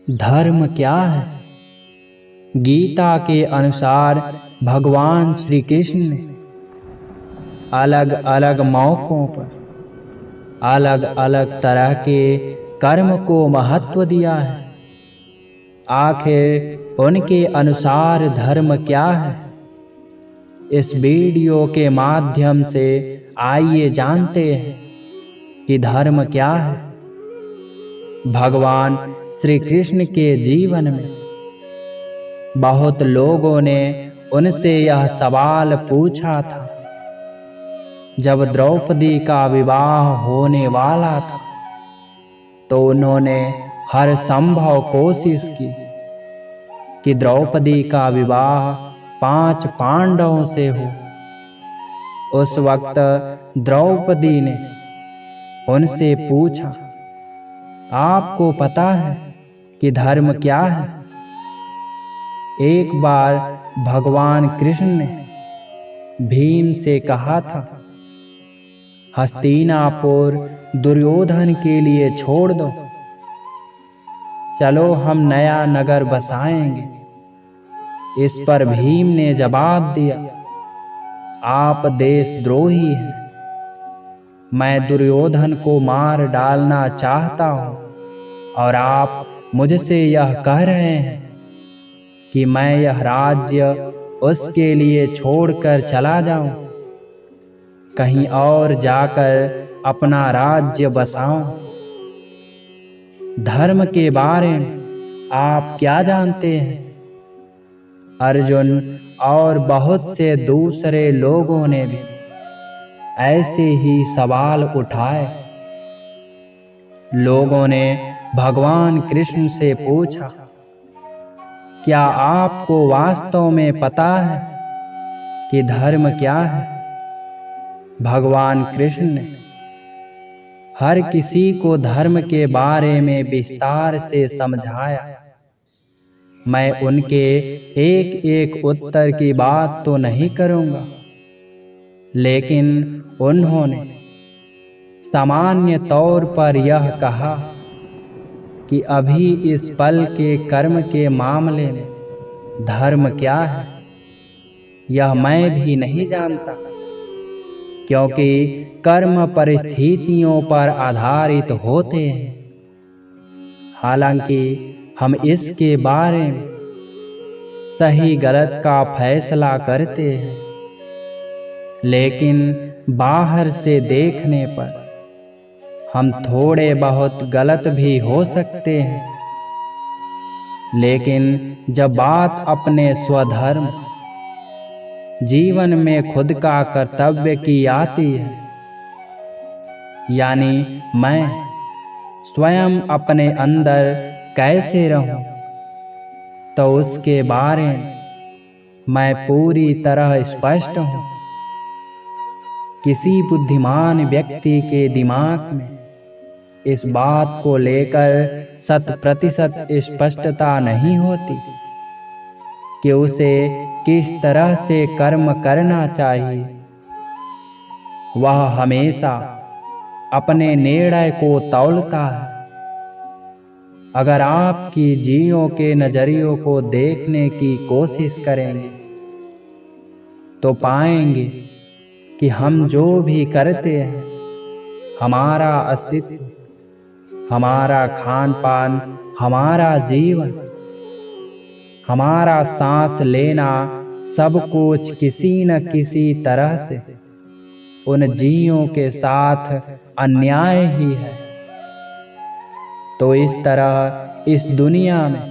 धर्म क्या है? गीता के अनुसार भगवान श्री कृष्ण ने अलग अलग मौकों पर अलग अलग तरह के कर्म को महत्व दिया है। आखिर उनके अनुसार धर्म क्या है? इस वीडियो के माध्यम से आइए जानते हैं कि धर्म क्या है। भगवान श्री कृष्ण के जीवन में बहुत लोगों ने उनसे यह सवाल पूछा था। जब द्रौपदी का विवाह होने वाला था तो उन्होंने हर संभव कोशिश की कि द्रौपदी का विवाह 5 पांडवों से हो। उस वक्त द्रौपदी ने उनसे पूछा, आपको पता है कि धर्म क्या है? एक बार भगवान कृष्ण ने भीम से कहा था, हस्तिनापुर दुर्योधन के लिए छोड़ दो, चलो हम नया नगर बसाएंगे। इस पर भीम ने जवाब दिया, आप देशद्रोही हैं। मैं दुर्योधन को मार डालना चाहता हूं और आप मुझसे यह कह रहे हैं कि मैं यह राज्य उसके लिए छोड़कर चला जाऊं, कहीं और जाकर अपना राज्य बसाऊं। धर्म के बारे में आप क्या जानते हैं? अर्जुन और बहुत से दूसरे लोगों ने भी ऐसे ही सवाल उठाए। लोगों ने भगवान कृष्ण से पूछा, क्या आपको वास्तव में पता है कि धर्म क्या है? भगवान कृष्ण ने हर किसी को धर्म के बारे में विस्तार से समझाया। मैं उनके एक एक उत्तर की बात तो नहीं करूंगा, लेकिन उन्होंने सामान्य तौर पर यह कहा कि अभी इस पल के कर्म के मामले में धर्म क्या है, यह मैं भी नहीं जानता, क्योंकि कर्म परिस्थितियों पर आधारित होते हैं। हालांकि हम इसके बारे में सही गलत का फैसला करते हैं, लेकिन बाहर से देखने पर हम थोड़े बहुत गलत भी हो सकते हैं। लेकिन जब बात अपने स्वधर्म जीवन में खुद का कर्तव्य की आती है, यानी मैं स्वयं अपने अंदर कैसे रहूं, तो उसके बारे में मैं पूरी तरह स्पष्ट हूं। किसी बुद्धिमान व्यक्ति के दिमाग में इस बात को लेकर 100% स्पष्टता नहीं होती कि उसे किस तरह से कर्म करना चाहिए। वह हमेशा अपने निर्णय को तौलता है। अगर आपकी जीवों के नजरियों को देखने की कोशिश करेंगे तो पाएंगे कि हम जो भी करते हैं, हमारा अस्तित्व, हमारा खान पान, हमारा जीवन, हमारा सांस लेना, सब कुछ किसी न किसी तरह से उन जीवों के साथ अन्याय ही है। तो इस तरह इस दुनिया में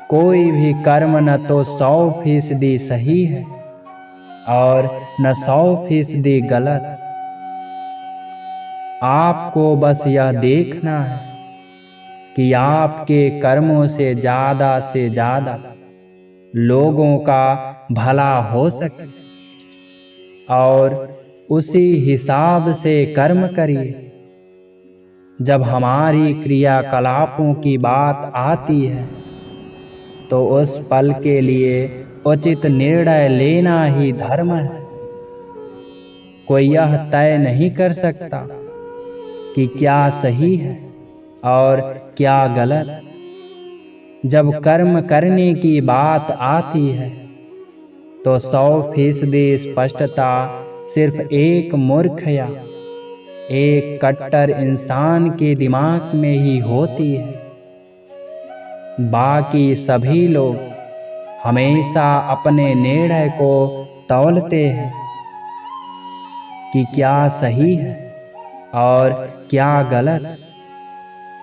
कोई भी कर्म न तो 100% सही है और न 100% गलत। आपको बस यह देखना है कि आपके कर्मों से ज्यादा लोगों का भला हो सके और उसी हिसाब से कर्म करिए। जब हमारी क्रियाकलापों की बात आती है तो उस पल के लिए उचित निर्णय लेना ही धर्म है। कोई यह तय नहीं कर सकता कि क्या सही है और क्या गलत। जब कर्म करने की बात आती है तो 100% स्पष्टता सिर्फ एक मूर्ख या एक कट्टर इंसान के दिमाग में ही होती है। बाकी सभी लोग हमेशा अपने निर्णय को तौलते हैं कि क्या सही है और क्या गलत।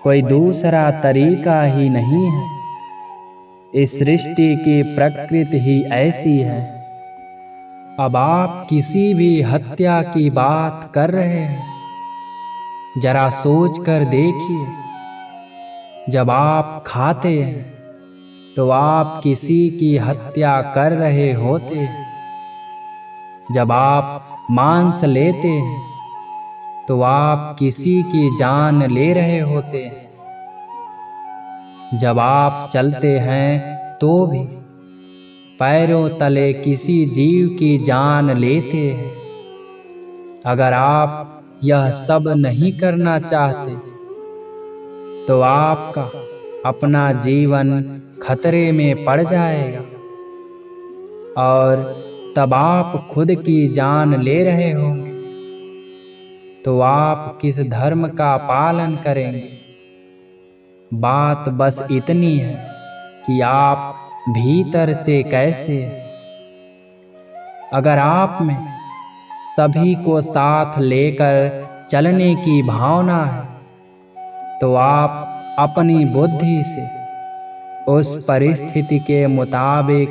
कोई दूसरा तरीका ही नहीं है। इस सृष्टि की प्रकृति ही ऐसी है। अब आप किसी भी हत्या की बात कर रहे हैं, जरा सोच कर देखिए। जब आप खाते हैं तो आप किसी की हत्या कर रहे होते हैं। जब आप मांस लेते हैं तो आप किसी की जान ले रहे होते हैं। जब आप चलते हैं तो भी पैरों तले किसी जीव की जान लेते हैं। अगर आप यह सब नहीं करना चाहते तो आपका अपना जीवन खतरे में पड़ जाएगा और तब आप खुद की जान ले रहे होंगे तो आप किस धर्म का पालन करेंगे। बात बस इतनी है कि आप भीतर से कैसे हैं। अगर आप में सभी को साथ लेकर चलने की भावना है तो आप अपनी बुद्धि से उस परिस्थिति के मुताबिक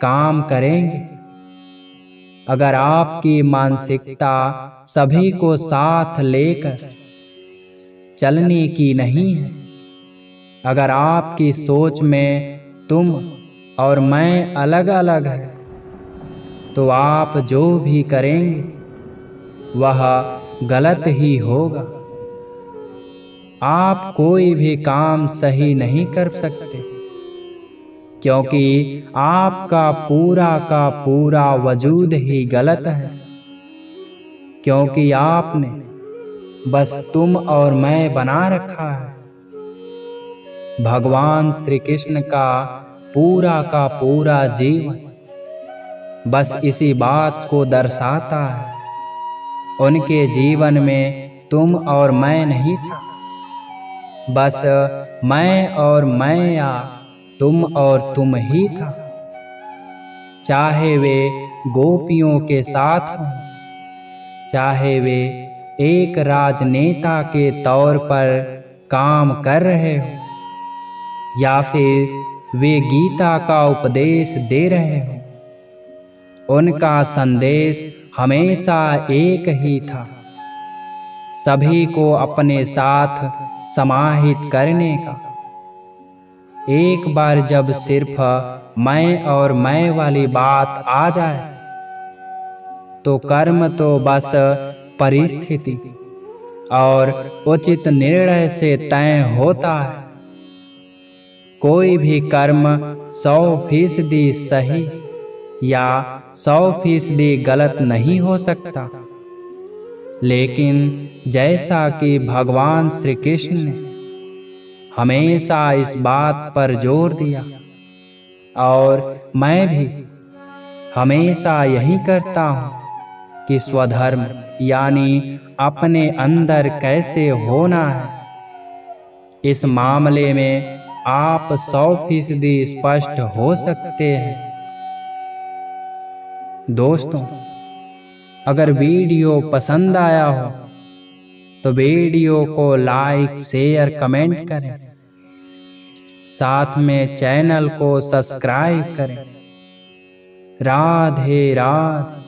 काम करेंगे। अगर आपकी मानसिकता सभी को साथ लेकर चलने की नहीं है, अगर आपकी सोच में तुम और मैं अलग अलग है, तो आप जो भी करेंगे वह गलत ही होगा। आप कोई भी काम सही नहीं कर सकते क्योंकि आपका पूरा का पूरा वजूद ही गलत है। क्योंकि आपने बस तुम और मैं बना रखा है। भगवान श्री कृष्ण का पूरा जीवन बस इसी बात को दर्शाता है। उनके जीवन में तुम और मैं नहीं था, बस मैं और मैं या तुम और तुम ही था। चाहे वे गोपियों के साथ हों, चाहे वे एक राजनेता के तौर पर काम कर रहे हो या फिर वे गीता का उपदेश दे रहे हो, उनका संदेश हमेशा एक ही था, सभी को अपने साथ समाहित करने का। एक बार जब सिर्फ मैं और मैं वाली बात आ जाए तो कर्म तो बस परिस्थिति और उचित निर्णय से तय होता है। कोई भी कर्म 100% सही या 100% गलत नहीं हो सकता। लेकिन जैसा कि भगवान श्री कृष्ण ने हमेशा इस बात पर जोर दिया और मैं भी हमेशा यही करता हूँ कि स्वधर्म यानी अपने अंदर कैसे होना है, इस मामले में आप 100% स्पष्ट हो सकते हैं। दोस्तों, अगर वीडियो पसंद आया हो तो वीडियो को लाइक, शेयर, कमेंट करें। साथ में चैनल को सब्सक्राइब करें। राधे राधे।